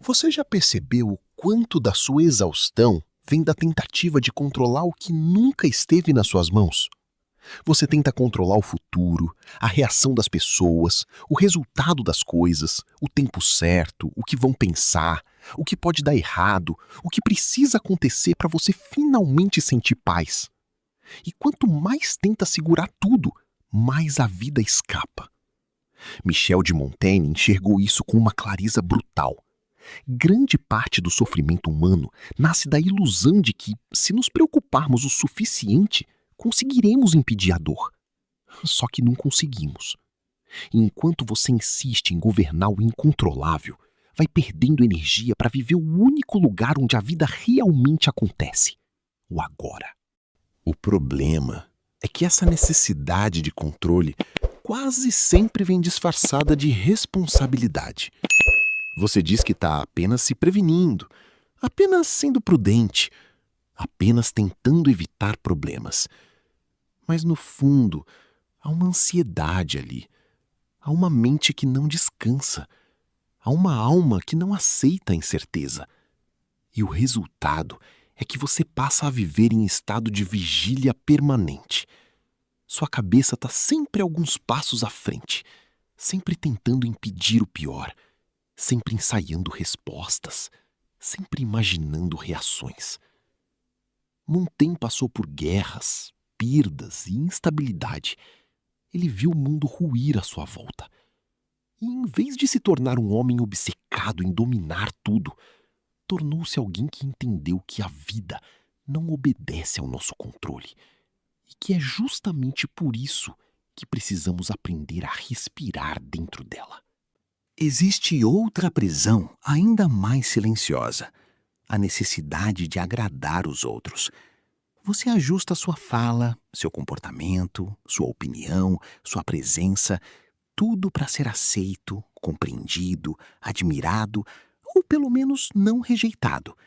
Você já percebeu o quanto da sua exaustão vem da tentativa de controlar o que nunca esteve nas suas mãos? Você tenta controlar o futuro, a reação das pessoas, o resultado das coisas, o tempo certo, o que vão pensar, o que pode dar errado, o que precisa acontecer para você finalmente sentir paz. E quanto mais tenta segurar tudo, mais a vida escapa. Michel de Montaigne enxergou isso com uma clareza brutal. Grande parte do sofrimento humano nasce da ilusão de que, se nos preocuparmos o suficiente, conseguiremos impedir a dor. Só que não conseguimos. E enquanto você insiste em governar o incontrolável, vai perdendo energia para viver o único lugar onde a vida realmente acontece: o agora. O problema é que essa necessidade de controle quase sempre vem disfarçada de responsabilidade. Você diz que está apenas se prevenindo, apenas sendo prudente, apenas tentando evitar problemas. Mas no fundo, há uma ansiedade ali, há uma mente que não descansa, há uma alma que não aceita a incerteza. E o resultado é que você passa a viver em estado de vigília permanente. Sua cabeça está sempre alguns passos à frente, sempre tentando impedir o pior, sempre ensaiando respostas, sempre imaginando reações. Montaigne passou por guerras, perdas e instabilidade. Ele viu o mundo ruir à sua volta. E em vez de se tornar um homem obcecado em dominar tudo, tornou-se alguém que entendeu que a vida não obedece ao nosso controle e que é justamente por isso que precisamos aprender a respirar dentro dela. Existe outra prisão ainda mais silenciosa: a necessidade de agradar os outros. Você ajusta sua fala, seu comportamento, sua opinião, sua presença, tudo para ser aceito, compreendido, admirado ou pelo menos não rejeitado.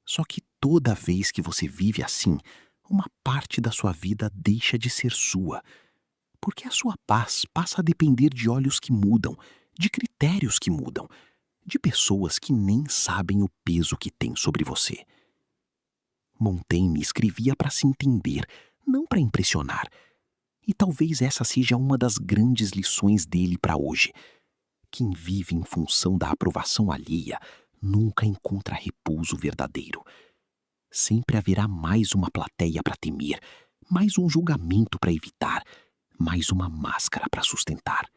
Só que toda vez que você vive assim, uma parte da sua vida deixa de ser sua, porque a sua paz passa a depender de olhos que mudam, de critérios que mudam, de pessoas que nem sabem o peso que tem sobre você. Montaigne escrevia para se entender, não para impressionar. E talvez essa seja uma das grandes lições dele para hoje. Quem vive em função da aprovação alheia nunca encontra repouso verdadeiro. Sempre haverá mais uma plateia para temer, mais um julgamento para evitar, mais uma máscara para sustentar.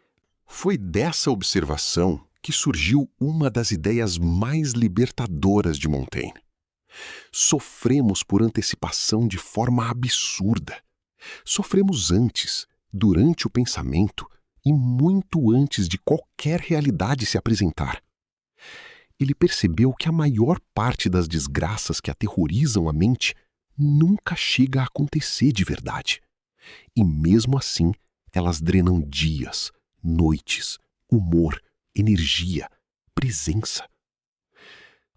Foi dessa observação que surgiu uma das ideias mais libertadoras de Montaigne. Sofremos por antecipação de forma absurda. Sofremos antes, durante o pensamento e muito antes de qualquer realidade se apresentar. Ele percebeu que a maior parte das desgraças que aterrorizam a mente nunca chega a acontecer de verdade. E mesmo assim, elas drenam dias, noites, humor, energia, presença.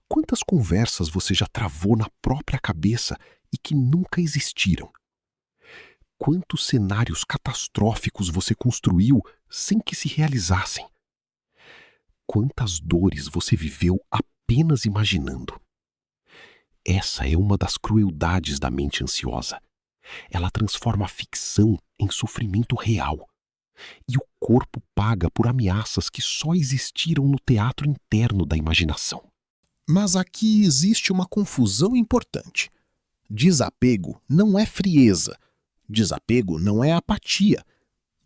Quantas conversas você já travou na própria cabeça e que nunca existiram? Quantos cenários catastróficos você construiu sem que se realizassem? Quantas dores você viveu apenas imaginando? Essa é uma das crueldades da mente ansiosa. Ela transforma a ficção em sofrimento real. E o corpo paga por ameaças que só existiram no teatro interno da imaginação. Mas aqui existe uma confusão importante. Desapego não é frieza. Desapego não é apatia.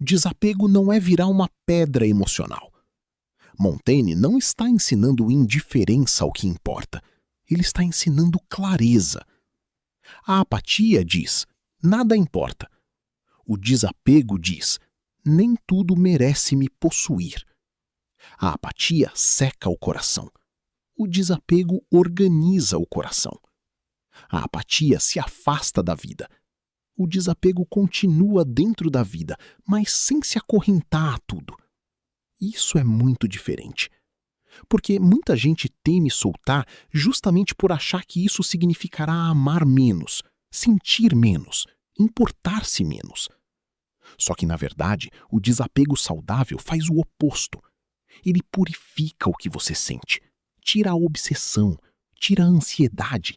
Desapego não é virar uma pedra emocional. Montaigne não está ensinando indiferença ao que importa. Ele está ensinando clareza. A apatia diz: nada importa. O desapego diz: nem tudo merece me possuir. A apatia seca o coração. O desapego organiza o coração. A apatia se afasta da vida. O desapego continua dentro da vida, mas sem se acorrentar a tudo. Isso é muito diferente. Porque muita gente teme soltar justamente por achar que isso significará amar menos, sentir menos, importar-se menos. Só que, na verdade, o desapego saudável faz o oposto. Ele purifica o que você sente, tira a obsessão, tira a ansiedade,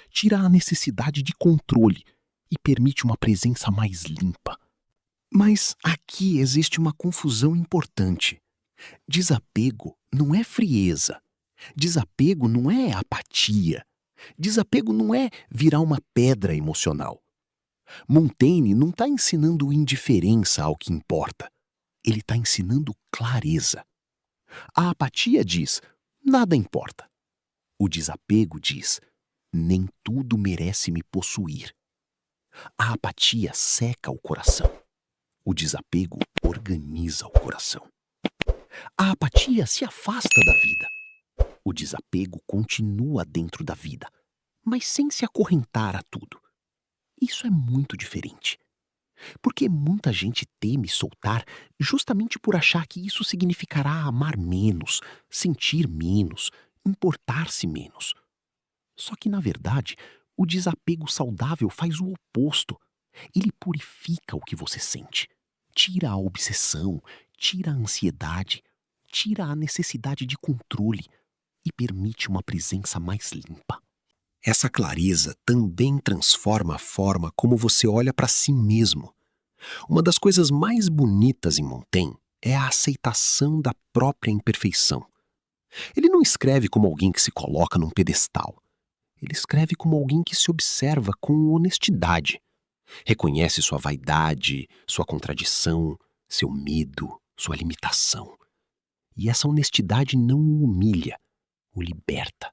tira a necessidade de controle e permite uma presença mais limpa. Mas aqui existe uma confusão importante. Desapego não é frieza. Desapego não é apatia. Desapego não é virar uma pedra emocional. Montaigne não está ensinando indiferença ao que importa. Ele está ensinando clareza. A apatia diz, nada importa. O desapego diz, nem tudo merece me possuir. A apatia seca o coração. O desapego organiza o coração. A apatia se afasta da vida. O desapego continua dentro da vida, mas sem se acorrentar a tudo. Isso é muito diferente. Porque muita gente teme soltar justamente por achar que isso significará amar menos, sentir menos, importar-se menos. Só que, na verdade, o desapego saudável faz o oposto. Ele purifica o que você sente. Tira a obsessão, tira a ansiedade, tira a necessidade de controle e permite uma presença mais limpa. Essa clareza também transforma a forma como você olha para si mesmo. Uma das coisas mais bonitas em Montaigne é a aceitação da própria imperfeição. Ele não escreve como alguém que se coloca num pedestal. Ele escreve como alguém que se observa com honestidade. Reconhece sua vaidade, sua contradição, seu medo, sua limitação. E essa honestidade não o humilha, o liberta.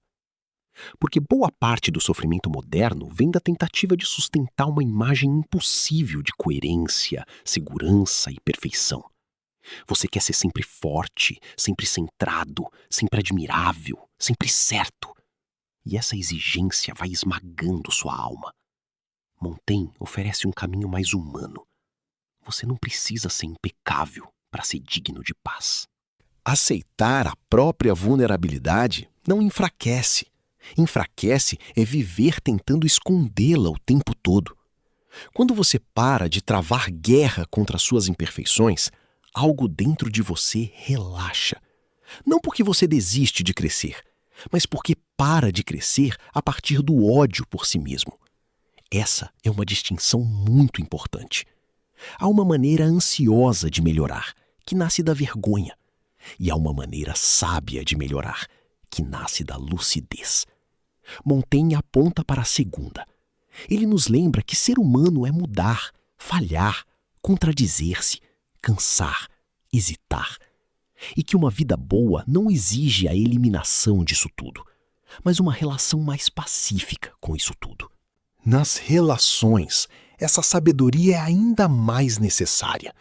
Porque boa parte do sofrimento moderno vem da tentativa de sustentar uma imagem impossível de coerência, segurança e perfeição. Você quer ser sempre forte, sempre centrado, sempre admirável, sempre certo. E essa exigência vai esmagando sua alma. Montaigne oferece um caminho mais humano. Você não precisa ser impecável para ser digno de paz. Aceitar a própria vulnerabilidade não enfraquece. Enfraquece é viver tentando escondê-la o tempo todo. Quando você para de travar guerra contra suas imperfeições, algo dentro de você relaxa. Não porque você desiste de crescer, mas porque para de crescer a partir do ódio por si mesmo. Essa é uma distinção muito importante. Há uma maneira ansiosa de melhorar, que nasce da vergonha. E há uma maneira sábia de melhorar, que nasce da lucidez. Montaigne aponta para a segunda. Ele nos lembra que ser humano é mudar, falhar, contradizer-se, cansar, hesitar. E que uma vida boa não exige a eliminação disso tudo, mas uma relação mais pacífica com isso tudo. Nas relações, essa sabedoria é ainda mais necessária,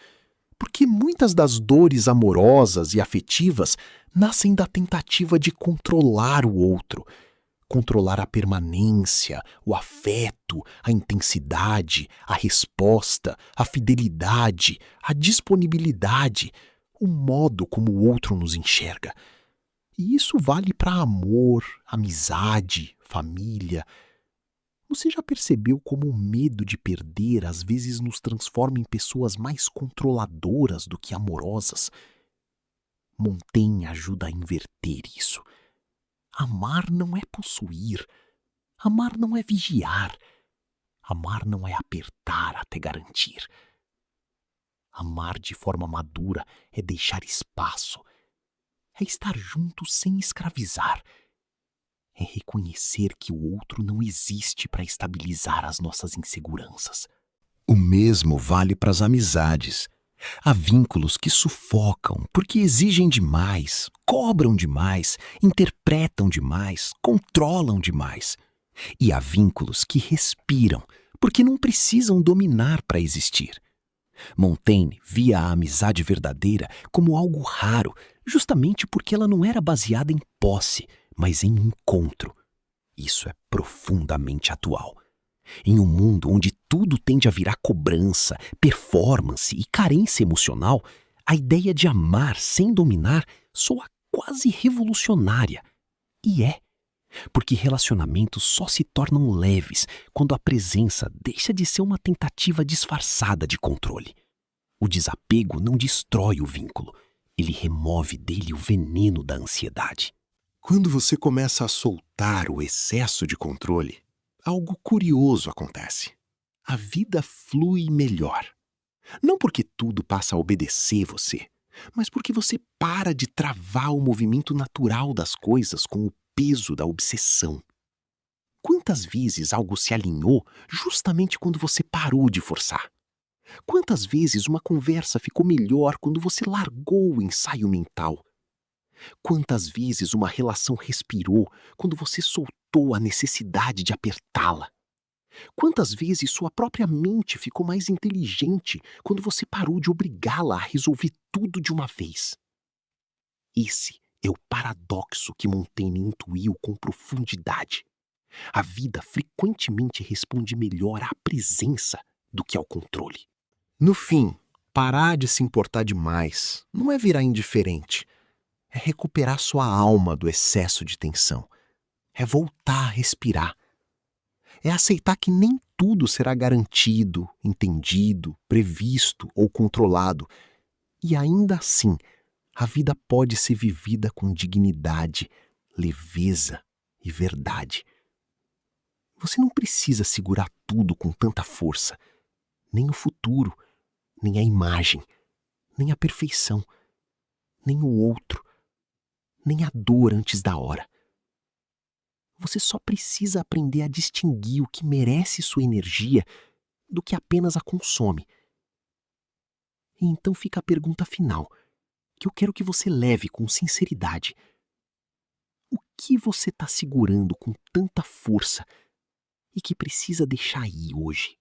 porque muitas das dores amorosas e afetivas nascem da tentativa de controlar o outro, controlar a permanência, o afeto, a intensidade, a resposta, a fidelidade, a disponibilidade, o modo como o outro nos enxerga. E isso vale para amor, amizade, família. Você já percebeu como o medo de perder às vezes nos transforma em pessoas mais controladoras do que amorosas? Montaigne ajuda a inverter isso. Amar não é possuir. Amar não é vigiar. Amar não é apertar até garantir. Amar de forma madura é deixar espaço. É estar junto sem escravizar. É reconhecer que o outro não existe para estabilizar as nossas inseguranças. O mesmo vale para as amizades. Há vínculos que sufocam porque exigem demais, cobram demais, interpretam demais, controlam demais. E há vínculos que respiram porque não precisam dominar para existir. Montaigne via a amizade verdadeira como algo raro, justamente porque ela não era baseada em posse, mas em encontro. Isso é profundamente atual. Em um mundo onde tudo tende a virar cobrança, performance e carência emocional, a ideia de amar sem dominar soa quase revolucionária. E é, porque relacionamentos só se tornam leves quando a presença deixa de ser uma tentativa disfarçada de controle. O desapego não destrói o vínculo, ele remove dele o veneno da ansiedade. Quando você começa a soltar o excesso de controle, algo curioso acontece. A vida flui melhor. Não porque tudo passa a obedecer você, mas porque você para de travar o movimento natural das coisas com o peso da obsessão. Quantas vezes algo se alinhou justamente quando você parou de forçar? Quantas vezes uma conversa ficou melhor quando você largou o ensaio mental? Quantas vezes uma relação respirou quando você soltou a necessidade de apertá-la? Quantas vezes sua própria mente ficou mais inteligente quando você parou de obrigá-la a resolver tudo de uma vez? Esse é o paradoxo que Montaigne intuiu com profundidade. A vida frequentemente responde melhor à presença do que ao controle. No fim, parar de se importar demais não é virar indiferente. É recuperar sua alma do excesso de tensão. É voltar a respirar. É aceitar que nem tudo será garantido, entendido, previsto ou controlado. E ainda assim, a vida pode ser vivida com dignidade, leveza e verdade. Você não precisa segurar tudo com tanta força. Nem o futuro, nem a imagem, nem a perfeição, nem o outro, nem a dor antes da hora. Você só precisa aprender a distinguir o que merece sua energia do que apenas a consome. E então fica a pergunta final, que eu quero que você leve com sinceridade. O que você está segurando com tanta força e que precisa deixar ir hoje?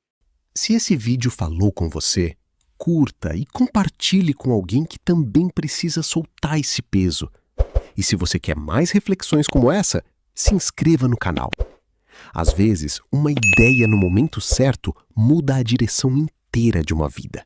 Se esse vídeo falou com você, curta e compartilhe com alguém que também precisa soltar esse peso. E se você quer mais reflexões como essa, se inscreva no canal. Às vezes, uma ideia no momento certo muda a direção inteira de uma vida.